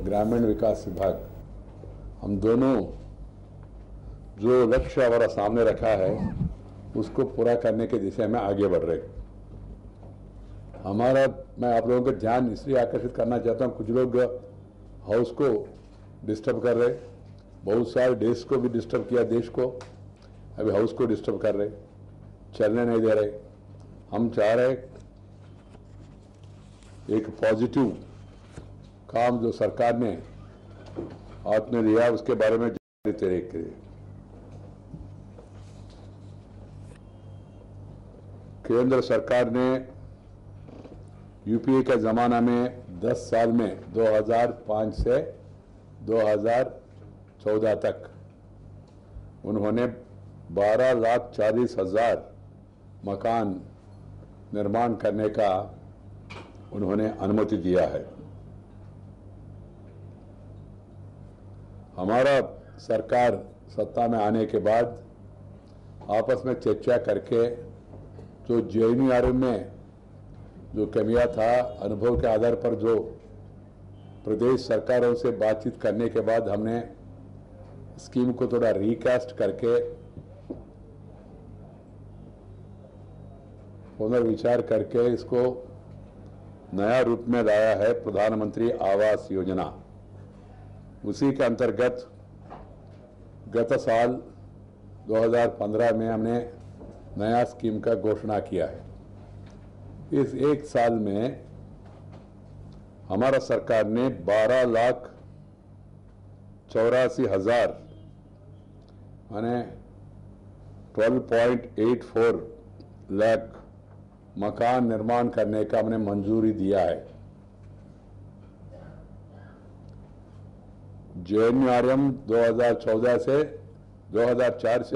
ग्रामीण विकास विभाग, हम दोनों जो लक्ष्य हमारा सामने रखा है उसको पूरा करने के दिशा में आगे बढ़ रहे। मैं आप लोगों का ध्यान इसलिए आकर्षित करना चाहता हूँ, कुछ लोग हाउस को डिस्टर्ब कर रहे, बहुत सारे देश को भी डिस्टर्ब किया, देश को अभी हाउस को डिस्टर्ब कर रहे, चलने नहीं दे रहे। हम चाह रहे एक पॉजिटिव काम जो सरकार ने हाथ में लिया उसके बारे में जानते रहे। केंद्र सरकार ने यूपीए के ज़माना में 10 साल में 2005 से 2014 तक उन्होंने 12,40,000 मकान निर्माण करने का उन्होंने अनुमति दिया है। हमारा सरकार सत्ता में आने के बाद आपस में चर्चा करके जो जेएनयूआरएम में जो कमियां था, अनुभव के आधार पर जो प्रदेश सरकारों से बातचीत करने के बाद हमने स्कीम को थोड़ा रिकास्ट करके पुनर्विचार करके इसको नया रूप में लाया है प्रधानमंत्री आवास योजना। उसी के अंतर्गत गत साल 2015 में हमने नया स्कीम का घोषणा किया है। इस एक साल में हमारा सरकार ने 12,84,000 माने 12.84 लाख मकान निर्माण करने का हमने मंजूरी दिया है। जेएनयूआरएम 2004 से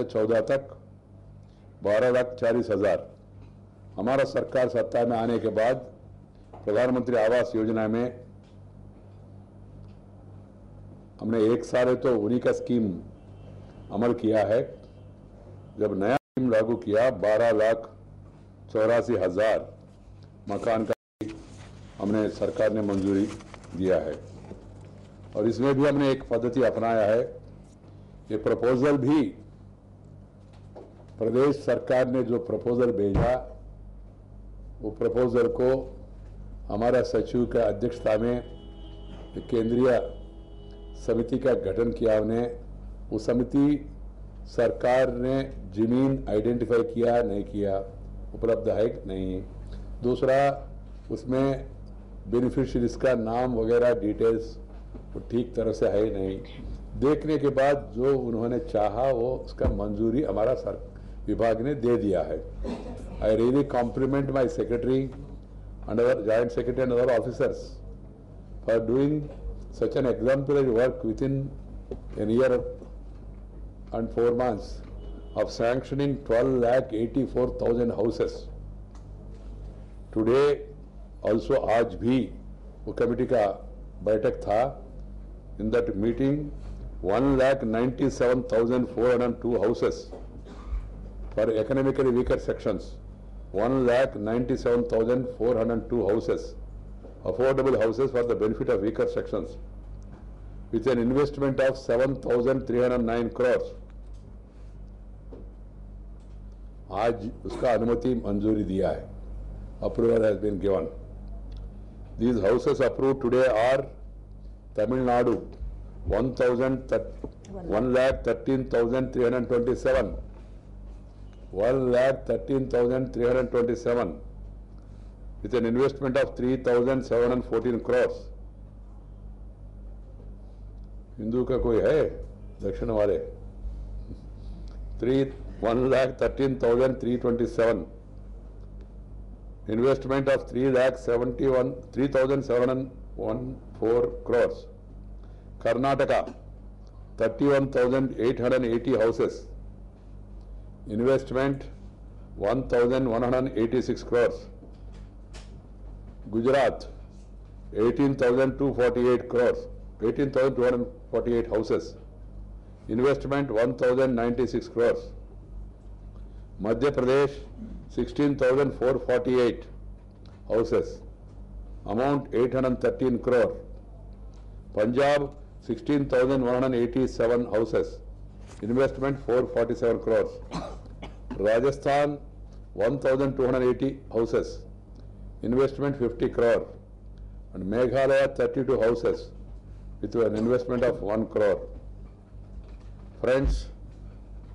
14 तक 12,40,000। हमारा सरकार सत्ता में आने के बाद प्रधानमंत्री आवास योजना में हमने एक साल तो उन्हीं का स्कीम अमल किया है। जब नया स्कीम लागू किया 12,84,000 मकान का हमने सरकार ने मंजूरी दिया है। और इसमें भी हमने एक पद्धति अपनाया है। ये प्रपोजल भी प्रदेश सरकार ने जो प्रपोजल भेजा, वो प्रपोजल को हमारा सचिव का अध्यक्षता में केंद्रीय समिति का गठन किया हमने। वो समिति सरकार ने जमीन आइडेंटिफाई किया नहीं किया, उपलब्ध है कि नहीं, दूसरा उसमें बेनिफिशियरीज का नाम वगैरह डिटेल्स वो ठीक तरह से है नहीं, देखने के बाद जो उन्होंने चाहा वो उसका मंजूरी हमारा विभाग ने दे दिया है। I really compliment my secretary and our joint secretary and other officers for doing such an exemplary work within a year and 4 months of sanctioning 12,84,000 houses. Today also आज भी वो कमेटी का बैठक था। In that meeting 1,97,402 houses for economically weaker sections, 1,97,402 houses, affordable houses for the benefit of weaker sections, with an investment of 7,309 crores. आज उसका अनुमति मंजूरी दिया है। Approval has been given. These houses approved today are Tamil Nadu 1,13,327. 1,13,327 with an investment of 3,714 crores. Hindu का कोई है दक्षिण वाले? 1,13,327 investment of 3,714 crores. Karnataka 31,880 houses, investment 1,186 crores. Gujarat 18,248 crores, 18,248 houses, investment 1,096 crores. Madhya Pradesh 16,448 houses, amount 813 crore. Punjab 16,187 houses, investment 447 crores. Rajasthan 1,280 houses, investment 50 crore. And Meghalaya 32 houses with an investment of 1 crore. Friends,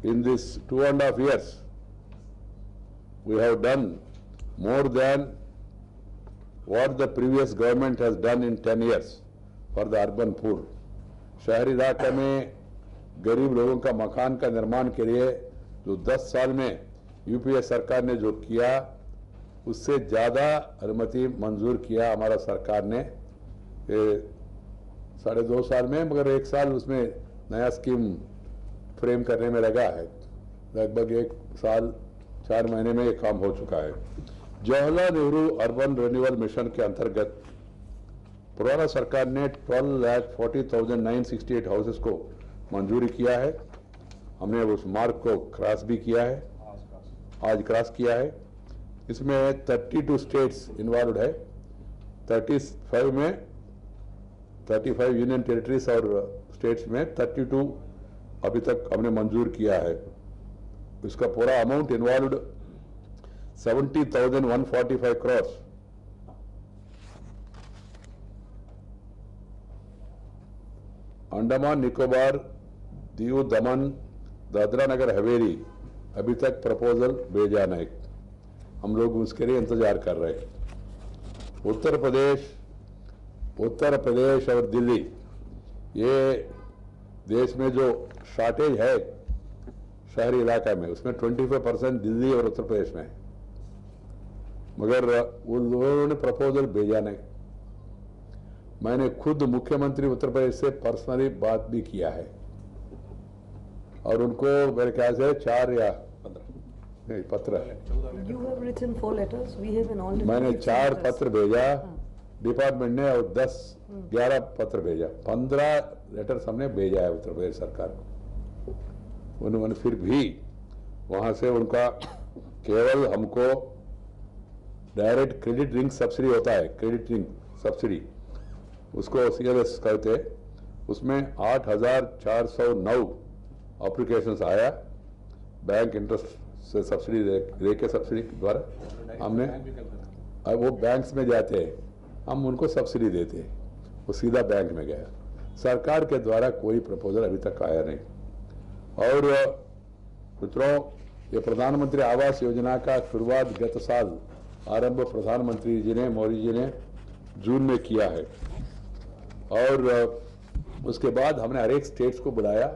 in this 2.5 years, we have done more than what the previous government has done in 10 years for the urban poor. शहरी इलाके में गरीब लोगों का मकान का निर्माण के लिए जो 10 साल में यूपीए सरकार ने जो किया, उससे ज़्यादा अनुमति मंजूर किया हमारा सरकार ने 2.5 साल में, मगर 1 साल उसमें नया स्कीम फ्रेम करने में लगा है। लगभग 1 साल 4 महीने में ये काम हो चुका है। Jawaharlal Nehru urban renewal mission के अंतर्गत पुराना सरकार ने 12,40,968 हाउसेस को मंजूरी किया है। हमने उस मार्क को क्रॉस भी किया है, आज क्रॉस किया है। इसमें 32 स्टेट्स इन्वॉल्व है, 35 यूनियन टेरिटरीज और स्टेट्स में 32 अभी तक हमने मंजूर किया है। इसका पूरा amount involve 70,145 crores। Andaman Nicobar, Diu Daman, Dadra Nagar Haveli अभी तक प्रपोजल भेजा नहीं, हम लोग उसके लिए इंतजार कर रहे हैं। उत्तर प्रदेश और दिल्ली, ये देश में जो शॉर्टेज है शहरी इलाका में, उसमें 25% दिल्ली और उत्तर प्रदेश में है, मगर उन लोगों ने प्रपोजल भेजा नहीं। मैंने खुद मुख्यमंत्री उत्तर प्रदेश से पर्सनली बात भी किया है और उनको मेरे ख्याल से 4 या 15 नहीं पत्र, मैंने 4 पत्र भेजा डिपार्टमेंट ने और 11 पत्र भेजा, 15 लेटर्स हमने भेजा है उत्तर प्रदेश सरकार को। उन्होंने फिर भी वहां से उनका केवल हमको डायरेक्ट क्रेडिट लिंक सब्सिडी होता है, क्रेडिट लिंक सब्सिडी उसको CLS कहते हैं, उसमें 8,409 एप्लीकेशंस आया बैंक इंटरेस्ट से सब्सिडी लेके सब्सिडी द्वारा हमने, वो बैंक्स में जाते हैं, हम उनको सब्सिडी देते हैं, वो सीधा बैंक में गया। सरकार के द्वारा कोई प्रपोजल अभी तक आया नहीं। और मित्रों, ये प्रधानमंत्री आवास योजना का शुरुआत गत साल आरंभ प्रधानमंत्री जी ने, मोदी जी ने जून में किया है और उसके बाद हमने हर एक स्टेट्स को बुलाया,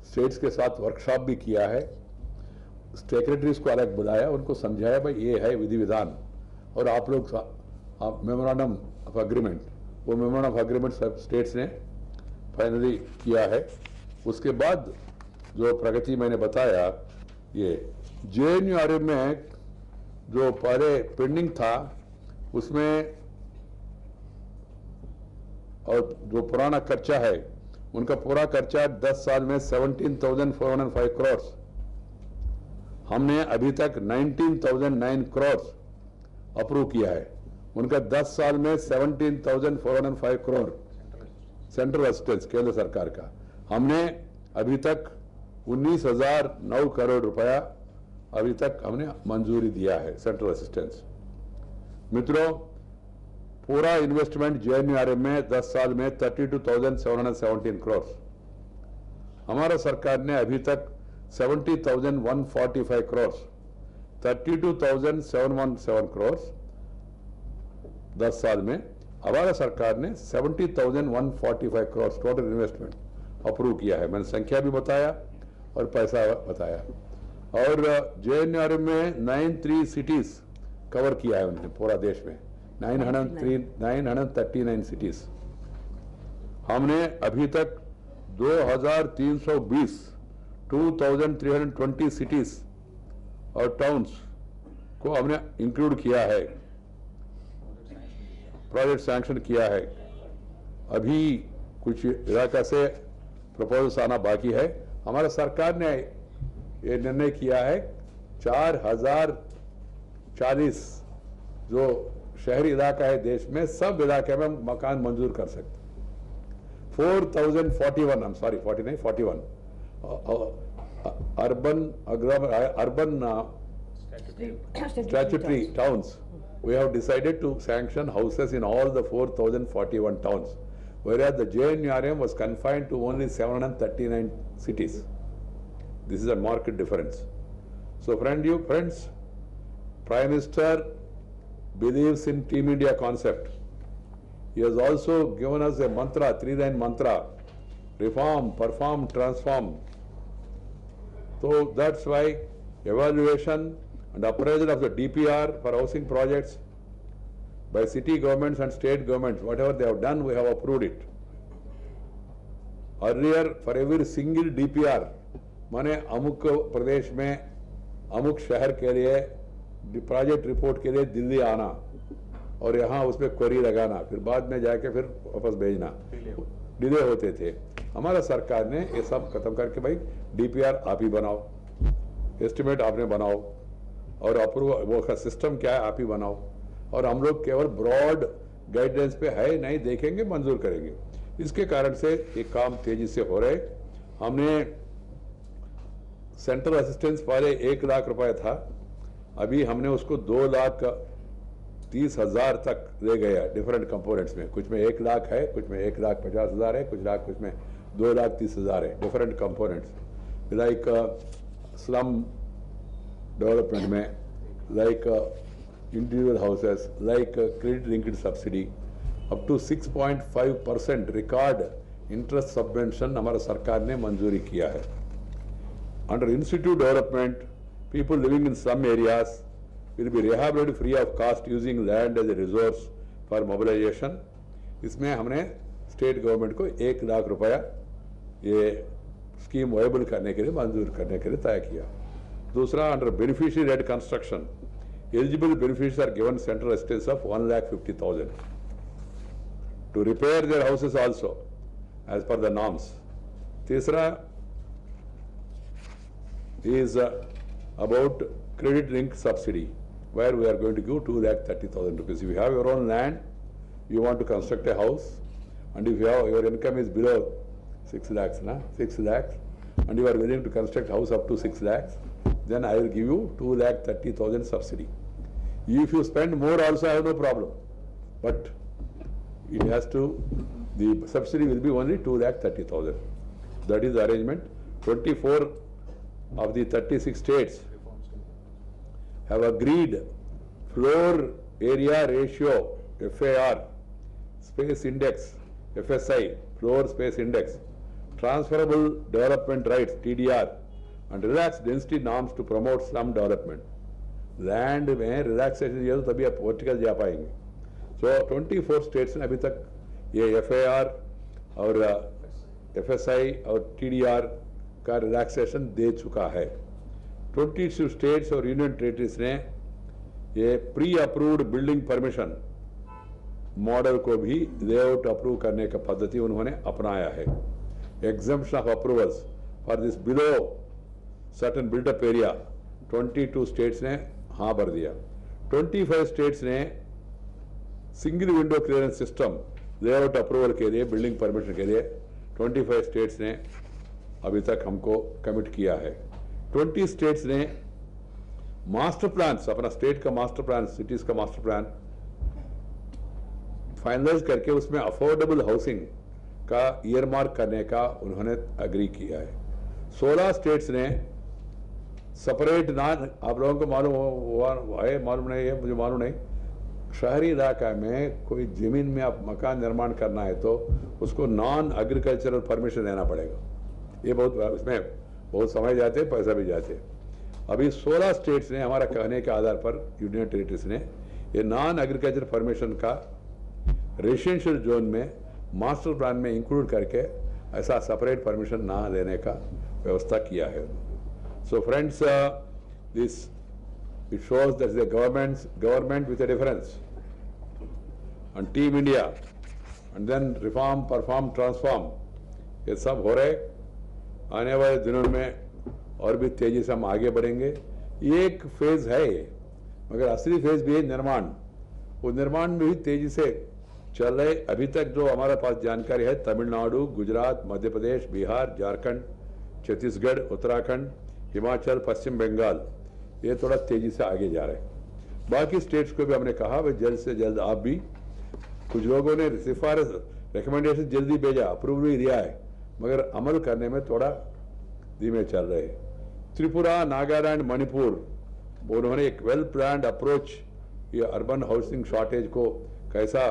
स्टेट्स के साथ वर्कशॉप भी किया है, सेक्रेटरीज को अलग बुलाया, उनको समझाया भाई ये है विधि विधान और आप लोग मेमोरेंडम ऑफ एग्रीमेंट, वो मेमोरेंडम ऑफ एग्रीमेंट सब स्टेट्स ने फाइनली किया है। उसके बाद जो प्रगति मैंने बताया, ये JNU में जो पहले पेंडिंग था उसमें और जो पुराना खर्चा है उनका पूरा खर्चा 10 साल में 17,405 crores, हमने अभी तक 19,009 crores अप्रूव किया है। उनका 10 साल में 17,405 crore सेंट्रल असिस्टेंस केंद्र सरकार का, हमने अभी तक 19,009 करोड़ रुपया अभी तक हमने मंजूरी दिया है सेंट्रल असिस्टेंस। मित्रों, पूरा इन्वेस्टमेंट JNU में 10 साल में 32,717 crores, हमारा सरकार ने अभी तक 70,145 crores, 32,717 crores 10 साल में हमारा सरकार ने 70,145 crores टोटल इन्वेस्टमेंट अप्रूव किया है। मैंने संख्या भी बताया और पैसा बताया। और JNU में 93 सिटीज कवर किया है उन्होंने पूरा देश में, 939 सिटीज। हमने अभी तक 2,320 सिटीज और टाउन्स को हमने इंक्लूड किया है, प्रोजेक्ट सैंक्शन किया है। अभी कुछ इलाका से प्रपोजल्स आना बाकी है। हमारा सरकार ने ये निर्णय किया है 4,040 जो शहरी इलाका है देश में, सब इलाके में मकान मंजूर कर सकते। 4041, I'm sorry, 49, 41. Urban statutory towns. We have decided to sanction houses in all the 4041 towns, whereas the JNRM was confined to only 739 cities. This is a marked difference. So friends, Prime Minister believes in Team India concept. He has also given us a mantra, 3-line mantra: reform, perform, transform. So that's why evaluation and appraisal of the DPR for housing projects by city governments and state governments, whatever they have done, we have approved it. Earlier, for every single DPR, माने अमुक प्रदेश में अमुक शहर के लिए project report के लिए दिल्ली आना और यहाँ उसमें क्वेरी लगाना, फिर बाद में जाके फिर वापस भेजना, डिले होते थे। हमारा सरकार ने ये सब खत्म करके भाई डीपीआर आप ही बनाओ, एस्टिमेट आपने बनाओ और अप्रूव वो का सिस्टम क्या है आप ही बनाओ, और हम लोग केवल ब्रॉड गाइडेंस पे है नहीं देखेंगे, मंजूर करेंगे। इसके कारण से ये काम तेजी से हो रहे। हमने सेंट्रल असिस्टेंस पहले 1 लाख रुपए था, अभी हमने उसको 2,30,000 तक ले गया डिफरेंट कंपोनेंट्स में। कुछ में 1 लाख है, कुछ में 1,50,000 है, कुछ में 2,30,000 है, different components. Like slum development में, like individual houses, like credit linked subsidy, up to 6.5% record interest subvention हमारा सरकार ने मंजूरी किया है। Under institute development, people living in slum areas will be rehabilitated free of cost using land as a resource for mobilization. इसमें हमने state government को 1 लाख रुपया ये स्कीम वायबल करने के लिए, मंजूर करने के लिए तय किया। दूसरा, under beneficiary led construction, eligible beneficiaries are given central assistance of 1,50,000 to repair their houses also as per the norms. तीसरा is about credit linked subsidy, where we are going to give 2,30,000 rupees. If you have your own land, you want to construct a house, and if you have, your income is below 6 lakhs, 6 lakhs, and you are willing to construct house up to 6 lakhs, then I will give you 2,30,000 subsidy. If you spend more also, I have no problem, but it has to, the subsidy will be only 2,30,000. That is the arrangement. 24 of the 36 states have agreed floor area ratio, FAR, space index, FSI, floor space index, transferable development rights, TDR, and relaxed density norms to promote slum development. Land में relaxation ये तो तभी आप vertical जा पाएंगे। So 24 states ने अभी तक ये FAR और FSI और TDR का रिलैक्सेशन दे चुका है। 22 स्टेट्स और यूनियन टेरिटरीज ने ये pre approved building permission model को भी लेआउट अप्रूव करने का पद्धति उन्होंने अपनाया है। Exemption of approvals for this below certain built up area 22 states ने हाँ भर दिया। 25 स्टेट्स ने single window clearance system layout approval के लिए, बिल्डिंग परमिशन के लिए 25 स्टेट्स ने अभी तक हमको कमिट किया है। 20 स्टेट्स ने मास्टर प्लान, अपना स्टेट का मास्टर प्लान, सिटीज का मास्टर प्लान फाइनलाइज करके उसमें अफोर्डेबल हाउसिंग का ईयरमार्क करने का उन्होंने एग्री किया है। 16 स्टेट्स ने सेपरेट, ना आप लोगों को मालूम है, मालूम नहीं है, मुझे मालूम नहीं, शहरी इलाका में कोई जमीन में आप मकान निर्माण करना है तो उसको नॉन एग्रीकल्चरल परमिशन लेना पड़ेगा। ये बहुत, इसमें बहुत समय जाते हैं, पैसा भी जाते हैं। अभी 16 स्टेट्स ने हमारा कहने के आधार पर, यूनियन टेरिटरीज ने ये नॉन एग्रीकल्चर परमिशन का रेजिडेंशियल जोन में मास्टर प्लान में इंक्लूड करके ऐसा सेपरेट परमिशन ना लेने का व्यवस्था किया है। So friends, this it shows that the government with a difference and team India and then reform, perform, transform, ये सब हो रहे। आने वाले दिनों में और भी तेजी से हम आगे बढ़ेंगे। ये एक फेज है, मगर असली फेज भी है निर्माण। वो निर्माण में भी तेजी से चल रहे। अभी तक जो हमारे पास जानकारी है, तमिलनाडु, गुजरात, मध्य प्रदेश, बिहार, झारखंड, छत्तीसगढ़, उत्तराखंड, हिमाचल, पश्चिम बंगाल, ये थोड़ा तेजी से आगे जा रहे हैं। बाकी स्टेट्स को भी हमने कहा भाई जल्द से जल्द आप भी, कुछ लोगों ने सिफारिश रिकमेंडेशन जल्दी भेजा, अप्रूव भी दिया है, मगर अमल करने में थोड़ा धीमे चल रहे हैं। त्रिपुरा, नागालैंड, मणिपुर, उन्होंने एक वेल प्लान्ड अप्रोच ये अर्बन हाउसिंग शॉर्टेज को कैसा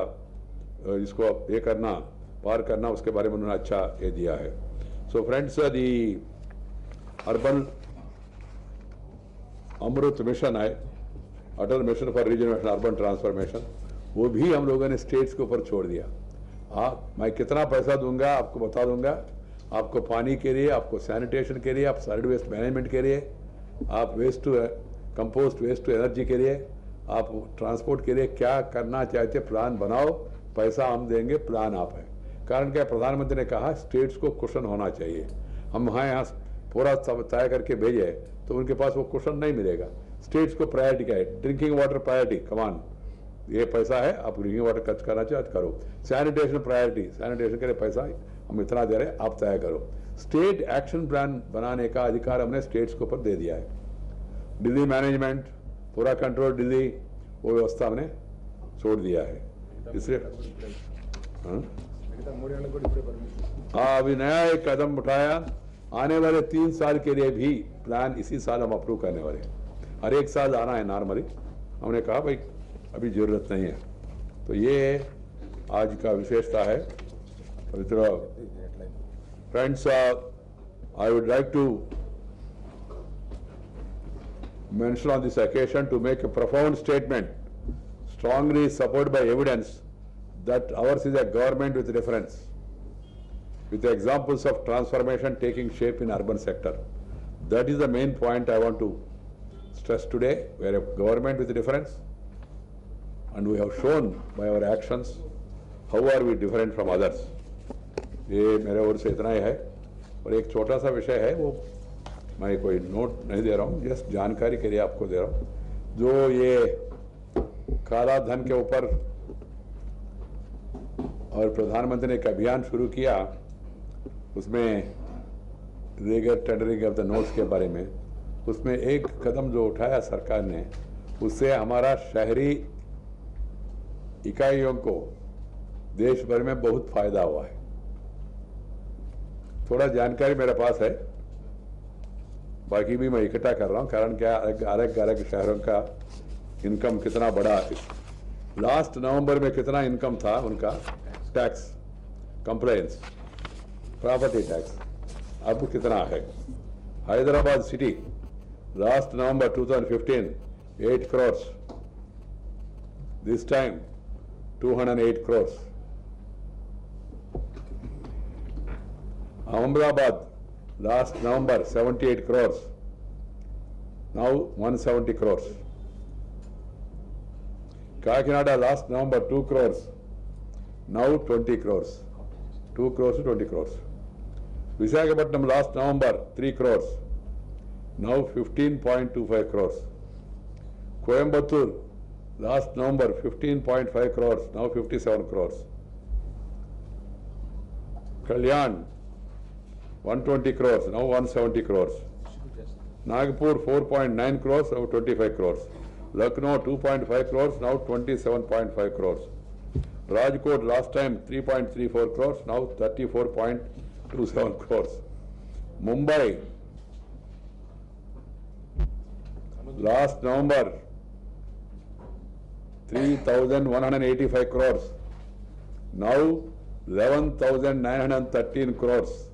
इसको ये करना, पार करना, उसके बारे में उन्होंने अच्छा ये दिया है। So friends, the urban Amrut mission है, Atal mission for regeneration urban transformation, वो भी हम लोगों ने स्टेट्स के ऊपर छोड़ दिया। मैं कितना पैसा दूंगा आपको बता दूंगा, आपको पानी के लिए, आपको सैनिटेशन के लिए, आप सॉलिड वेस्ट मैनेजमेंट के लिए, आप waste to compost, waste to energy के लिए, आप ट्रांसपोर्ट के लिए क्या करना चाहते प्लान बनाओ, पैसा हम देंगे, प्लान आप है। कारण क्या, प्रधानमंत्री ने कहा स्टेट्स को क्वेश्चन होना चाहिए। हम यहाँ पूरा तय करके भेजे तो उनके पास वो क्वेश्चन नहीं मिलेगा। स्टेट्स को प्रायोरिटी क्या है, ड्रिंकिंग वाटर प्रायोरिटी, कमान ये पैसा है, आप ड्रिंकिंग वाटर खर्च करना चाहते करो। सैनिटेशन प्रायोरिटी, सैनिटेशन के लिए पैसा हम इतना दे रहे हैं, आप तय करो। स्टेट एक्शन प्लान बनाने का अधिकार हमने स्टेट्स के ऊपर दे दिया है। दिल्ली मैनेजमेंट पूरा कंट्रोल, दिल्ली वो व्यवस्था हमने छोड़ दिया है। इसलिए अभी नया एक कदम उठाया, आने वाले 3 साल के लिए भी प्लान इसी साल हम अप्रूव करने वाले हैं। हर एक साल आना है नॉर्मली, हमने कहा भाई अभी जरूरत नहीं है। तो ये आज का विशेषता है। Friends, I would like to mention on this occasion to make a profound statement, strongly supported by evidence, that ours is a government with reference, with examples of transformation taking shape in urban sector. That is the main point I want to stress today. We are a government with reference, and we have shown by our actions how are we different from others. ये मेरे ओर से इतना ही है। और एक छोटा सा विषय है, वो मैं कोई नोट नहीं दे रहा हूँ, जस्ट जानकारी के लिए आपको दे रहा हूँ। जो ये काला धन के ऊपर और प्रधानमंत्री ने एक अभियान शुरू किया, उसमें Regar tendering of the notes के बारे में, उसमें एक कदम जो उठाया सरकार ने, उससे हमारा शहरी इकाइयों को देश भर में बहुत फायदा हुआ है। थोड़ा जानकारी मेरे पास है, बाकी भी मैं इकट्ठा कर रहा हूं। कारण क्या, अलग अलग शहरों का इनकम कितना बड़ा, लास्ट नवंबर में कितना इनकम था उनका, टैक्स कंप्लायंस, प्रॉपर्टी टैक्स, अब कितना है। Hyderabad city last November 2015 8 crores, this time 208 crores. Ahmedabad last November 78 crores, now 170 crores. Kakinada last November 2 crores, now 20 crores, 2 crores to 20 crores. Visakhapatnam last November 3 crores, now 15.25 crores. Coimbatore last November 15.5 crores, now 57 crores. Kalyan 120 crores, now 170 crores. Nagpur 4.9 crores, now 25 crores. Lucknow 2.5 crores, now 27.5 crores. Rajkot last time 3.34 crores, now 34.27 crores. Mumbai last November 3,185 crores, now 11,913 crores.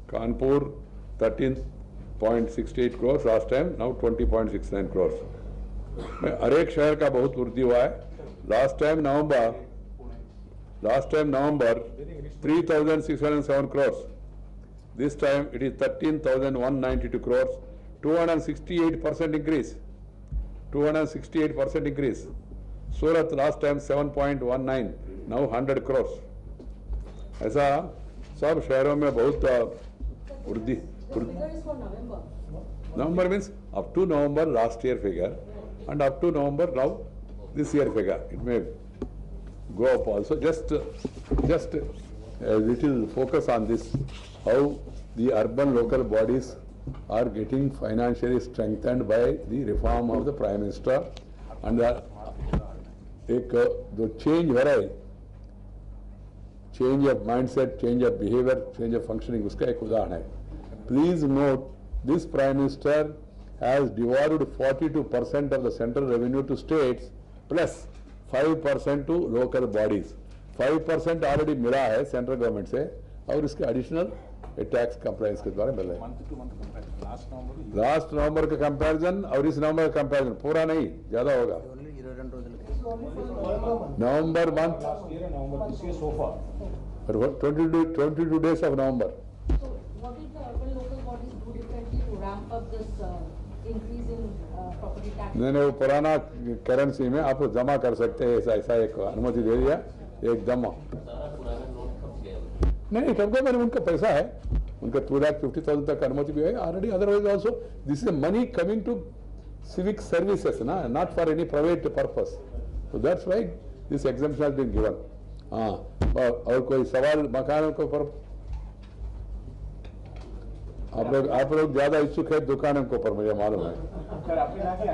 Kanpur 13.68 crores last time, now 20.69 crores. हर एक शहर का बहुत वृद्धि हुआ है। Last time November 3,607 crores. This time it is 13,192 crores. 268% increase. 268% increase. Surat last time 7.19, now 100 crores. ऐसा सब शहरों में बहुत वृद्धि। November means up to November last year figure. and up to November now this year figure. It may go up also. Just a little focus on this, how the urban local bodies are getting financially strengthened by the reform of the Prime Minister and the change where change of mindset, change of behavior, change of functioning, उसका एक उदाहरण है. Please note, this Prime Minister has devolved 42% of the central revenue to states plus 5% to local bodies. 5% already मिला है central government से और इसके additional tax compliance के द्वारा मिल रहा है. लास्ट नवंबर का कंपैरिजन और इस नवंबर का कंपैरिजन पूरा नहीं, ज्यादा होगा. नवंबर month 22 days of November. So what will the urban local bodies do differently to ramp up this increase in property tax? नहीं, वो पुराना करेंसी में आप जमा कर सकते हैं, ऐसा एक अनुमति दे दिया एकदम. नहीं, कम मैंने उनका पैसा है, उनका 2,50,000 तक अनुमति भी है already. Otherwise also this is money coming to civic services, not for any private purpose. So that's why this exemption has been given. और कोई सवाल मकानों के ऊपर? आप लोग ज्यादा इच्छुक है दुकानों के ऊपर, मुझे मालूम है.